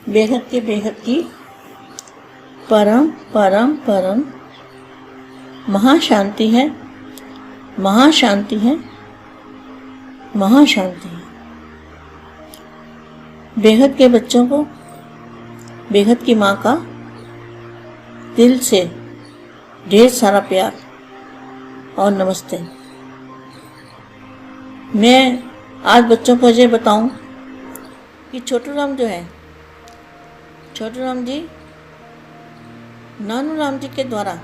बेहद की परम परम परम महाशांति है, महाशांति है, महाशांति है। बेहद के बच्चों को बेहद की माँ का दिल से ढेर सारा प्यार और नमस्ते। मैं आज बच्चों को ये बताऊं कि छोटू राम जो है, छोटू राम जी नानू राम जी के द्वारा,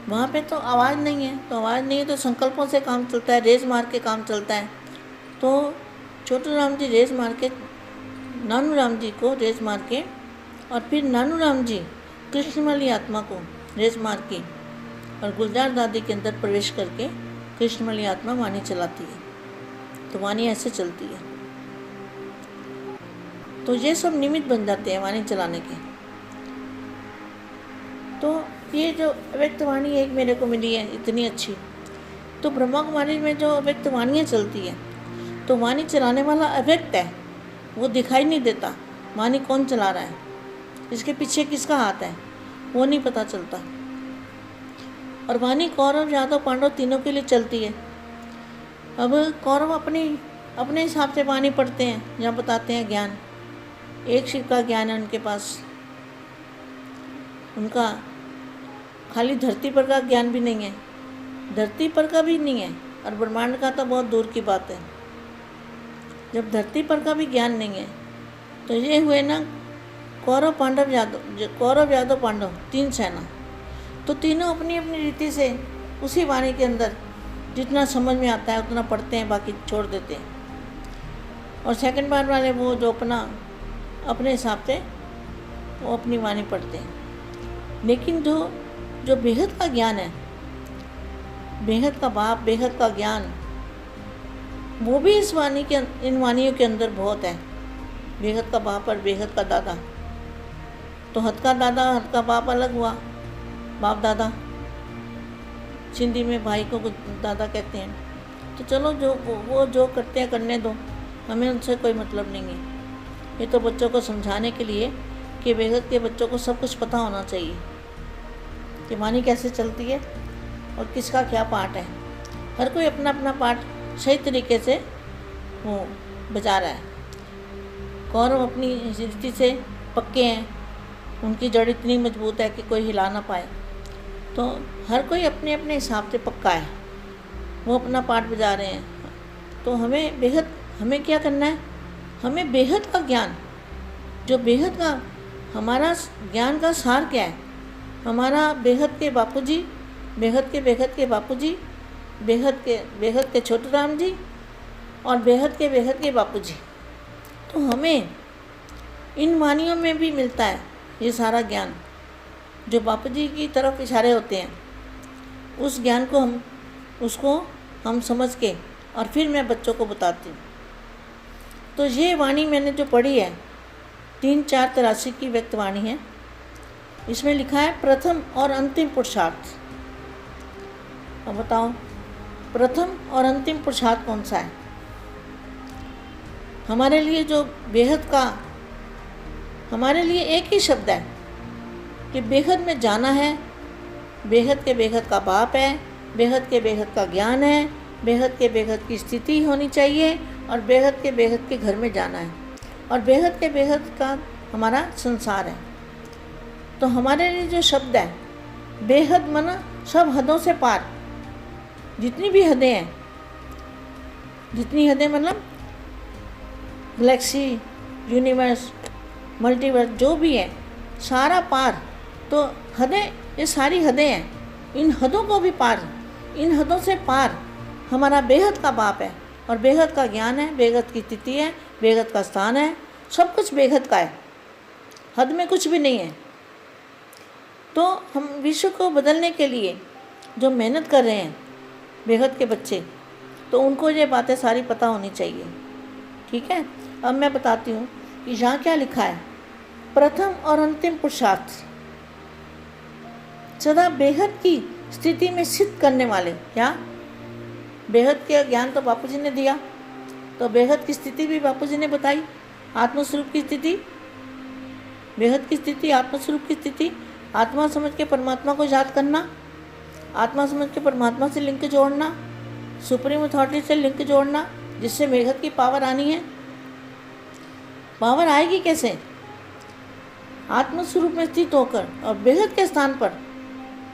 वहाँ पे तो आवाज़ नहीं है, तो संकल्पों से काम चलता है, रेज मार के काम चलता है। तो छोटू राम जी रेज मार के, नानू राम जी को रेज मार के, और फिर नानू राम जी कृष्णमली आत्मा को रेज मार के और गुलजार दादी के अंदर प्रवेश करके कृष्णमली आत्मा वाणी चलाती है। तो वाणी ऐसे चलती है। तो ये सब निमित्त बन जाते हैं वाणी चलाने के। तो ये जो अव्यक्त वाणी एक मेरे को मिली है इतनी अच्छी, तो ब्रह्मा कुमारी में जो अव्यक्त वाणियाँ चलती है, तो वाणी चलाने वाला अव्यक्त है, वो दिखाई नहीं देता। वाणी कौन चला रहा है, इसके पीछे किसका हाथ है, वो नहीं पता चलता। और वाणी कौरव यादव पांडव तीनों के लिए चलती है। अब कौरव अपने हिसाब से वाणी पढ़ते हैं या बताते हैं ज्ञान, एक शिव का ज्ञान है उनके पास। उनका खाली धरती पर का ज्ञान भी नहीं है, धरती पर का भी नहीं है, और ब्रह्मांड का तो बहुत दूर की बात है। जब धरती पर का भी ज्ञान नहीं है, तो ये हुए ना कौरव यादव पांडव, तीन सेना। तो तीनों अपनी अपनी रीति से उसी वाणी के अंदर जितना समझ में आता है उतना पढ़ते हैं, बाकी छोड़ देते हैं। और सेकंड बार वाले वो जो अपने हिसाब से वो अपनी वाणी पढ़ते हैं। लेकिन जो बेहद का ज्ञान है, बेहद का बाप, बेहद का ज्ञान, वो भी इन वाणियों के अंदर बहुत है। बेहद का बाप और बेहद का दादा। तो हद का दादा हद का बाप अलग हुआ, बाप दादा। सिंधी में भाई को दादा कहते हैं। तो चलो वो जो करते हैं करने दो, हमें उनसे कोई मतलब नहीं है। ये तो बच्चों को समझाने के लिए कि बेहद के बच्चों को सब कुछ पता होना चाहिए कि वाणी कैसे चलती है और किसका क्या पार्ट है। हर कोई अपना अपना पार्ट सही तरीके से वो बजा रहा है। कौरव अपनी रीति से पक्के हैं, उनकी जड़ इतनी मजबूत है कि कोई हिला ना पाए। तो हर कोई अपने अपने हिसाब से पक्का है, वो अपना पार्ट बजा रहे हैं। तो हमें क्या करना है, हमें बेहद का ज्ञान, जो बेहद का हमारा ज्ञान का सार क्या है, हमारा बेहद के बापूजी, बेहद के बापूजी, बेहद के छोटू राम जी और बेहद के बापूजी। तो हमें इन वाणियों में भी मिलता है ये सारा ज्ञान, जो बापूजी की तरफ इशारे होते हैं। उस ज्ञान को हम समझ के और फिर मैं बच्चों को बताती हूँ। तो ये वाणी मैंने जो पढ़ी है 3-4-83 की व्यक्त वाणी है। इसमें लिखा है प्रथम और अंतिम पुरुषार्थ। अब बताओ प्रथम और अंतिम पुरुषार्थ कौन सा है हमारे लिए? जो बेहद का, हमारे लिए एक ही शब्द है कि बेहद में जाना है, बेहद का बाप है, बेहद का ज्ञान है, बेहद की स्थिति होनी चाहिए, और बेहद के घर में जाना है, और बेहद का हमारा संसार है। तो हमारे लिए जो शब्द है बेहद मना सब हदों से पार, जितनी भी हदें हैं, जितनी हदें मतलब गैलेक्सी, यूनिवर्स, मल्टीवर्स, जो भी है सारा पार। तो हदें, ये सारी हदें हैं, इन हदों को भी पार, इन हदों से पार हमारा बेहद का बाप है, और बेहद का ज्ञान है, बेहद की स्थिति है, बेहद का स्थान है, सब कुछ बेहद का है, हद में कुछ भी नहीं है। तो हम विश्व को बदलने के लिए जो मेहनत कर रहे हैं बेहद के बच्चे, तो उनको ये बातें सारी पता होनी चाहिए। ठीक है, अब मैं बताती हूँ कि यहाँ क्या लिखा है। प्रथम और अंतिम पुरुषार्थ सदा बेहद की स्थिति में सिद्ध करने वाले। क्या? बेहद के ज्ञान तो बापूजी ने दिया, तो बेहद की स्थिति भी बापूजी ने बताई, आत्मस्वरूप की स्थिति। बेहद की स्थिति, आत्मस्वरूप की स्थिति, आत्मा समझ के परमात्मा को याद करना, आत्मा समझ के परमात्मा से लिंक जोड़ना, सुप्रीम अथॉरिटी से लिंक जोड़ना, जिससे बेहद की पावर आनी है। पावर आएगी कैसे? आत्मस्वरूप में स्थित होकर और बेहद के स्थान पर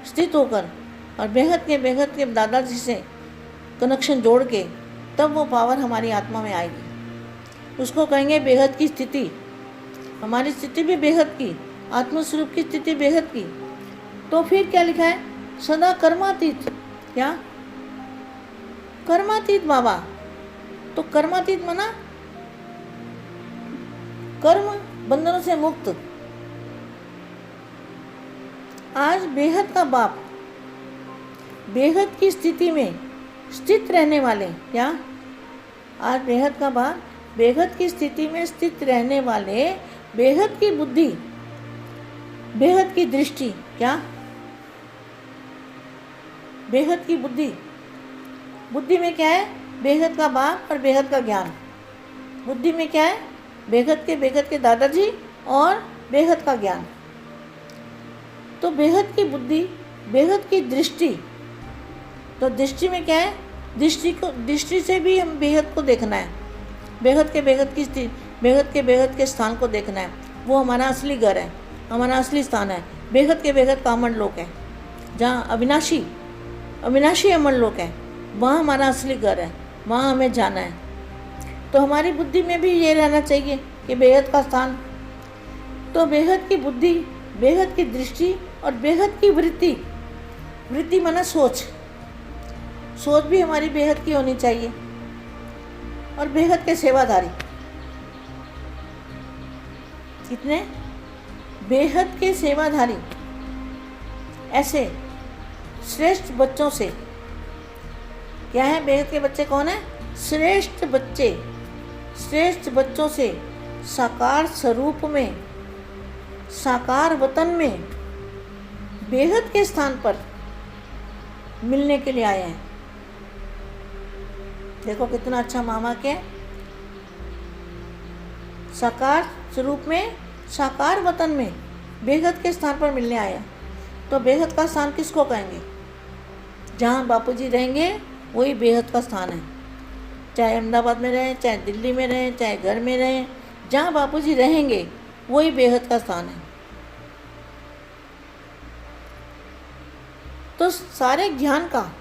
स्थित होकर और बेहद के दादाजी से कनेक्शन जोड़ के, तब वो पावर हमारी आत्मा में आएगी। उसको कहेंगे बेहद की स्थिति। हमारी स्थिति भी बेहद की, आत्मस्वरूप की स्थिति बेहद की। तो फिर क्या लिखा है? सदा कर्मातीत। क्या? कर्मातीत बाबा। तो कर्मातीत माना कर्म बंधनों से मुक्त। आज बेहद का बाप बेहद की स्थिति में स्थित रहने वाले, क्या? आज बेहद का बाप बेहद की स्थिति में स्थित रहने वाले, बेहद की बुद्धि, बेहद की दृष्टि, क्या? बेहद की बुद्धि। बुद्धि में क्या है? बेहद का बाप और बेहद का ज्ञान। बुद्धि में क्या है? बेहद के दादाजी और बेहद का ज्ञान। तो बेहद की बुद्धि, बेहद की दृष्टि। तो दृष्टि में क्या है? दृष्टि से भी हम बेहद को देखना है। बेहद की स्थिति, बेहद के स्थान को देखना है। वो हमारा असली घर है, हमारा असली स्थान है। बेहद का अमर लोक है, जहाँ अविनाशी अमर लोक है, वहाँ हमारा असली घर है, वहाँ हमें जाना है। तो हमारी बुद्धि में भी ये रहना चाहिए कि बेहद का स्थान। तो बेहद की बुद्धि, बेहद की दृष्टि और बेहद की वृत्ति माना सोच भी हमारी बेहद की होनी चाहिए। और बेहद के सेवाधारी। कितने? बेहद के सेवाधारी। ऐसे श्रेष्ठ बच्चों से, क्या है? बेहद के बच्चे कौन है? श्रेष्ठ बच्चों से साकार स्वरूप में, साकार वतन में, बेहद के स्थान पर मिलने के लिए आए हैं। देखो कितना अच्छा मामा के साकार स्वरूप में, साकार वतन में, बेहद के स्थान पर मिलने आए हैं। तो बेहद का स्थान किसको कहेंगे? जहाँ बापूजी रहेंगे वही बेहद का स्थान है। चाहे अहमदाबाद में रहें, चाहे दिल्ली में रहें, चाहे घर में रहें, जहाँ बापूजी रहेंगे वही बेहद का स्थान है। तो सारे ज्ञान का,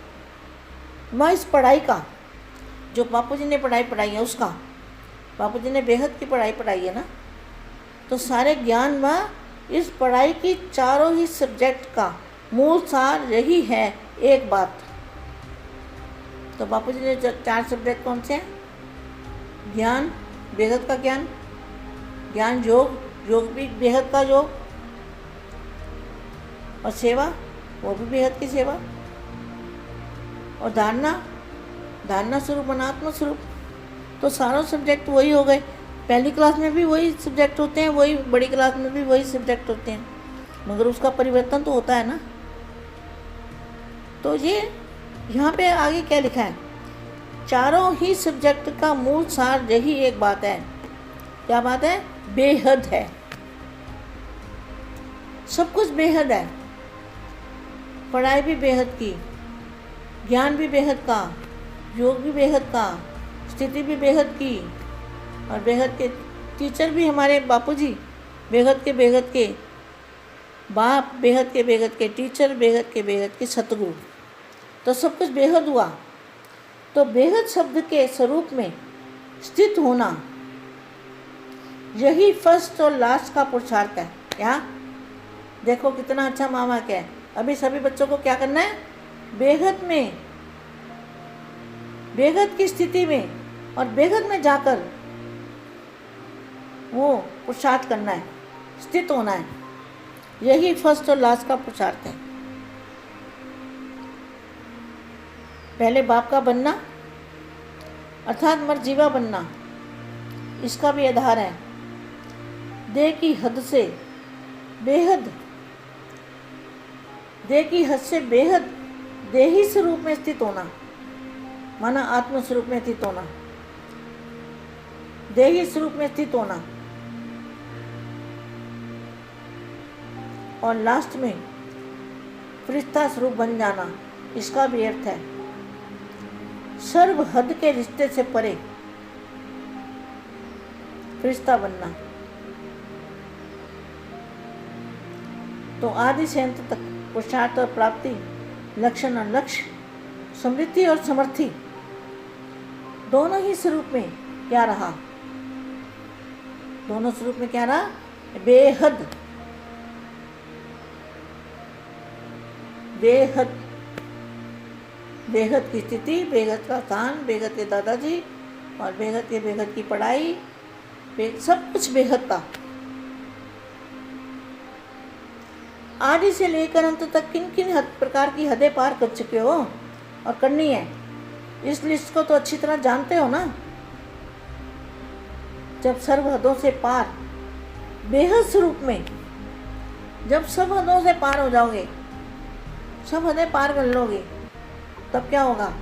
व इस पढ़ाई का, जो बापूजी ने पढ़ाई है उसका, बापूजी ने बेहद की पढ़ाई है ना, तो सारे ज्ञान व इस पढ़ाई की चारों ही सब्जेक्ट का मूल सार यही है, एक बात। तो बापूजी ने 4 सब्जेक्ट कौन से हैं? ज्ञान, बेहद का ज्ञान, ज्ञान योग भी बेहद का योग, और सेवा, वो भी बेहद की सेवा, और धारणा स्वरूप, अनात्म स्वरूप। तो सारों सब्जेक्ट वही हो गए। पहली क्लास में भी वही सब्जेक्ट होते हैं, वही बड़ी क्लास में भी वही सब्जेक्ट होते हैं, मगर उसका परिवर्तन तो होता है ना। तो ये यहाँ पे आगे क्या लिखा है? चारों ही सब्जेक्ट का मूल सार यही एक बात है। क्या बात है? बेहद है। सब कुछ बेहद है। पढ़ाई भी बेहद की, ज्ञान भी बेहद का, योग भी बेहद का, स्थिति भी बेहद की, और बेहद के टीचर भी हमारे बापूजी, बेहद के बाप, बेहद के टीचर, बेहद के सतगुरु। तो सब कुछ बेहद हुआ। तो बेहद शब्द के स्वरूप में स्थित होना, यही फर्स्ट और लास्ट का पुरुषार्थ है। क्या? देखो कितना अच्छा मामा क्या है। अभी सभी बच्चों को क्या करना है? बेहद में, बेहद की स्थिति में और बेहद में जाकर वो पुरुषार्थ करना है, स्थित होना है। यही फर्स्ट और लास्ट का पुरुषार्थ है। पहले बाप का बनना अर्थात मर्जीवा बनना, इसका भी आधार है। देह की हद से बेहद, देह की हद से बेहद देही स्वरूप में स्थित होना, माना आत्म स्वरूप में स्थित होना, देही स्वरूप में स्थित होना। और लास्ट में फरिश्ता स्वरूप बन जाना, इसका भी अर्थ है सर्व हद के रिश्ते से परे फरिश्ता बनना। तो आदि से अंत तक पुरुषार्थ और प्राप्ति, लक्षण और लक्ष्य, समृद्धि और समर्थि दोनों ही स्वरूप में क्या रहा? दोनों स्वरूप में क्या रहा? बेहद। बेहद, बेहद की स्थिति, बेहद का स्थान, बेहद के दादाजी और बेहद की पढ़ाई, सब कुछ बेहद था। आदि से लेकर अंत तक किन किन प्रकार की हदें पार कर चुके हो और करनी है, इस लिस्ट को तो अच्छी तरह जानते हो ना। जब सर्व हदों से पार बेहद स्वरूप में, जब सब हदों से पार हो जाओगे, सब हदें पार कर लोगे, तब क्या होगा?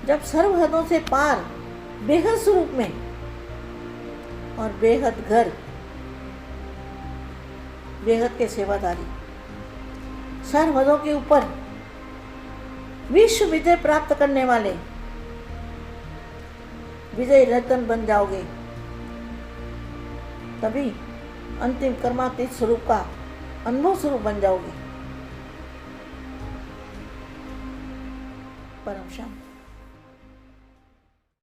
जब सर्व हदों से पार बेहद स्वरूप में और बेहद घर, बेहद के सेवादारी, सर्व हदों के ऊपर विश्व विजय प्राप्त करने वाले विजय रतन बन जाओगे, तभी अंतिम कर्मातीत स्वरूप का अनुभव स्वरूप बन जाओगे। परम शांति।